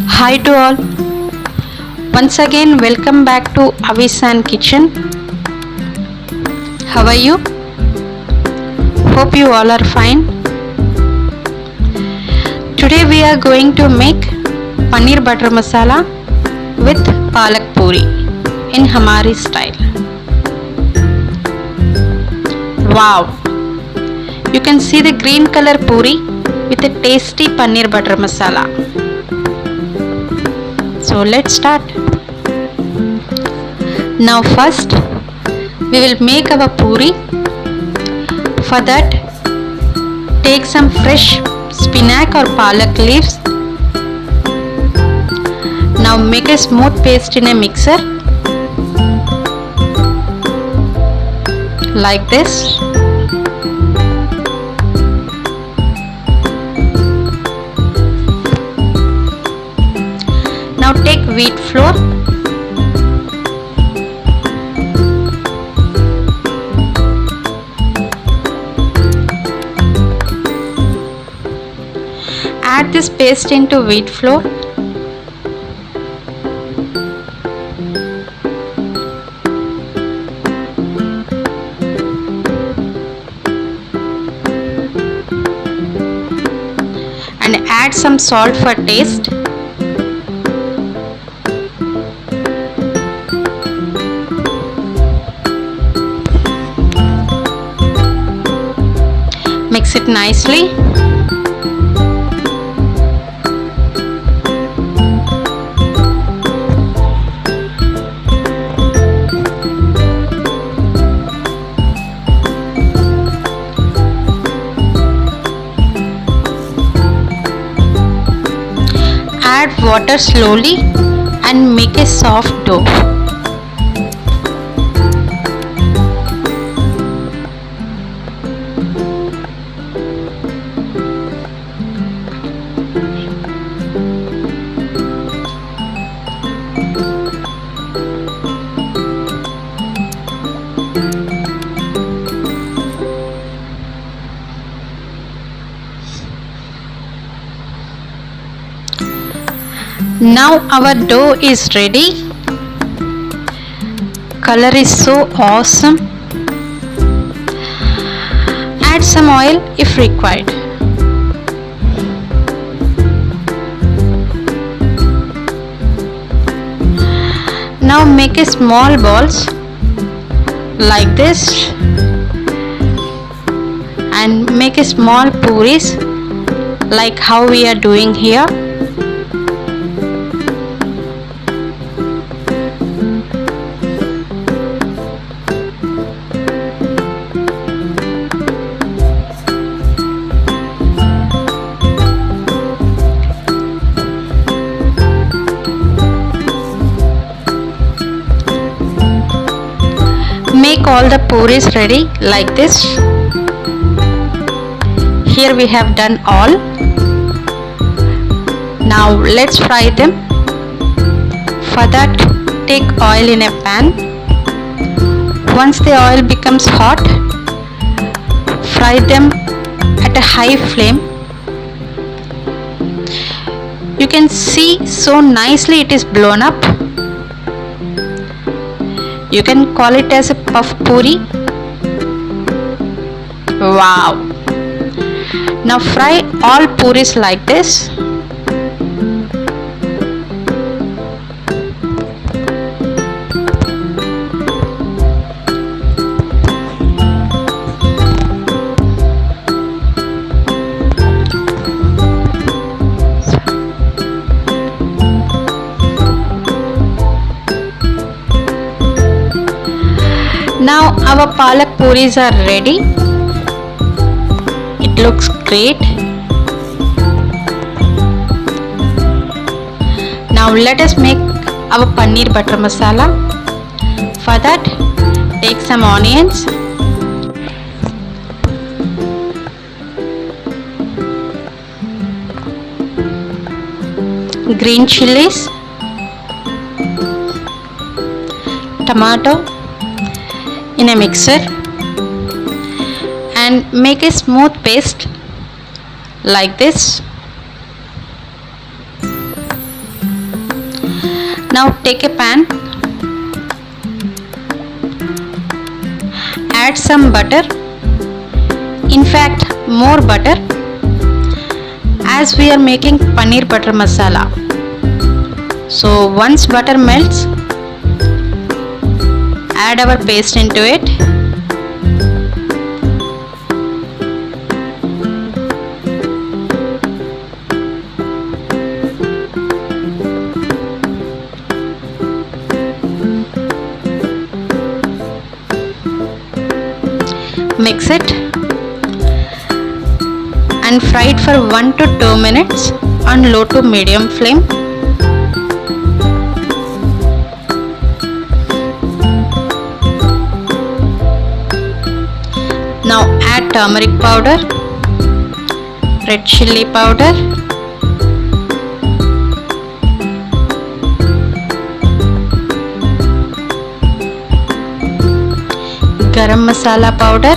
Hi to all. Once again, welcome back to Avisan Kitchen. How are you? Hope you all are fine. Today we are going to make paneer butter masala with Palak Poori in Hamari style. Wow! You can see the green color puri with a tasty paneer butter masala. So let's start. Now first we will make our puri. For that, take some fresh spinach or palak leaves. Now make a smooth paste in a mixer like this. Now take wheat flour, add this paste into wheat flour. And add some salt for taste. Mix it nicely. Add water slowly and make a soft dough. Now our dough is ready. Color is so awesome. Add some oil if required. Now make a small balls like this and make a small puris like how we are doing here. Make all the puris ready like this. Here we have done all. Now let's fry them. For that, take oil in a pan. Once the oil becomes hot, fry them at a high flame. You can see so nicely it is blown up. You can call it as a puff puri. Wow! Now fry all puris like this. Now our palak puris are ready. It looks great. Now let us make our paneer butter masala. For that, take some onions, green chillies, tomato in a mixer and make a smooth paste like this. Now take a pan, add some butter, in fact more butter, as we are making paneer butter masala. So once butter melts, add our paste into it. Mix it and fry it for 1 to 2 minutes on low to medium flame. Now add turmeric powder, red chilli powder, garam masala powder,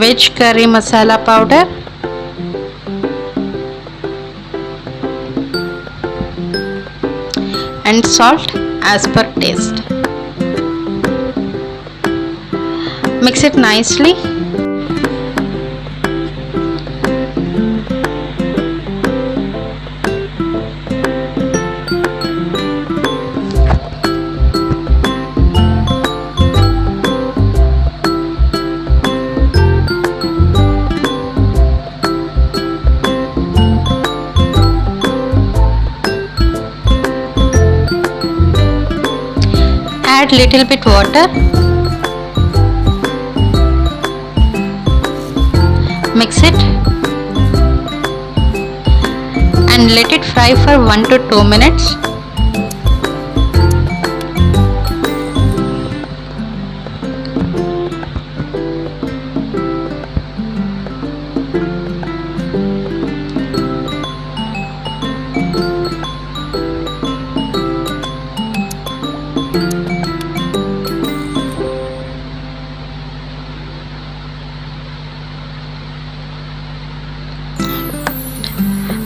veg curry masala powder, and salt as per taste. Mix it nicely. Add little bit water. Mix it and let it fry for 1 to 2 minutes.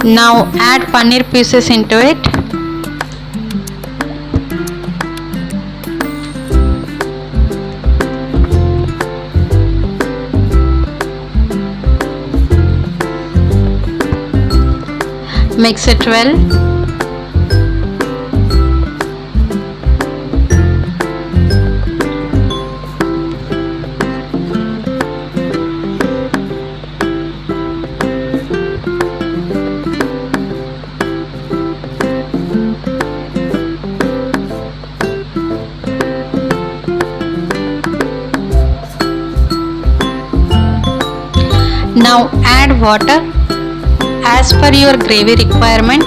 Now add paneer pieces into it. Mix it well. Now add water as per your gravy requirement.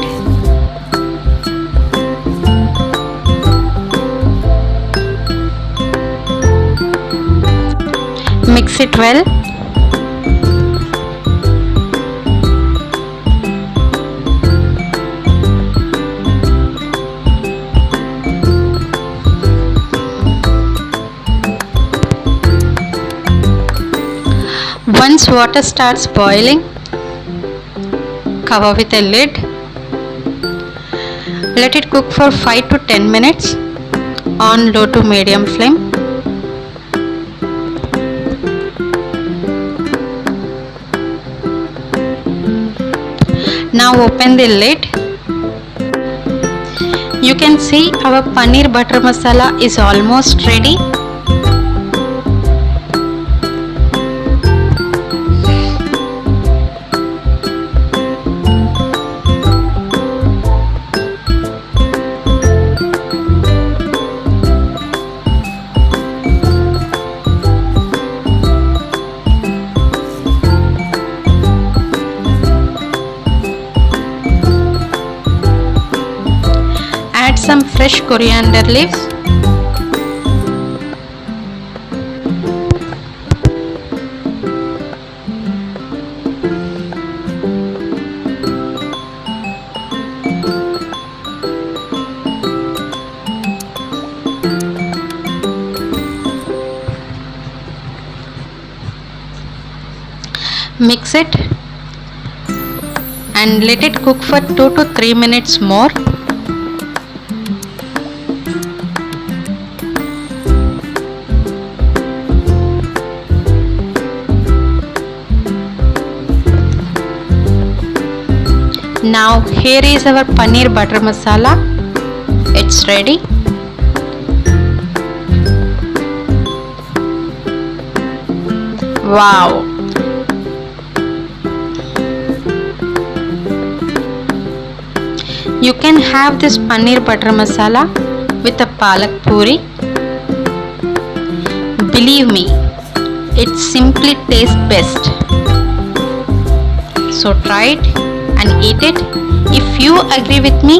Mix it well. Once water starts boiling, cover with a lid. Let it cook for 5 to 10 minutes on low to medium flame. Now open the lid. You can see our paneer butter masala is almost ready. Add some fresh coriander leaves. Mix it and let it cook for 2 to 3 minutes more. Now here is our paneer butter masala. It's ready. Wow! You can have this paneer butter masala with a Palak Poori. Believe me, it simply tastes best. So try it and eat it. If you agree with me,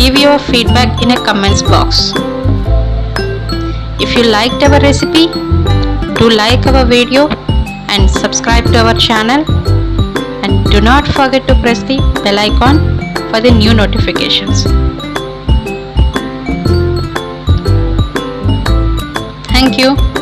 give your feedback in a comments box. If you liked our recipe, do like our video and subscribe to our channel, and do not forget to press the bell icon for the new notifications. Thank you.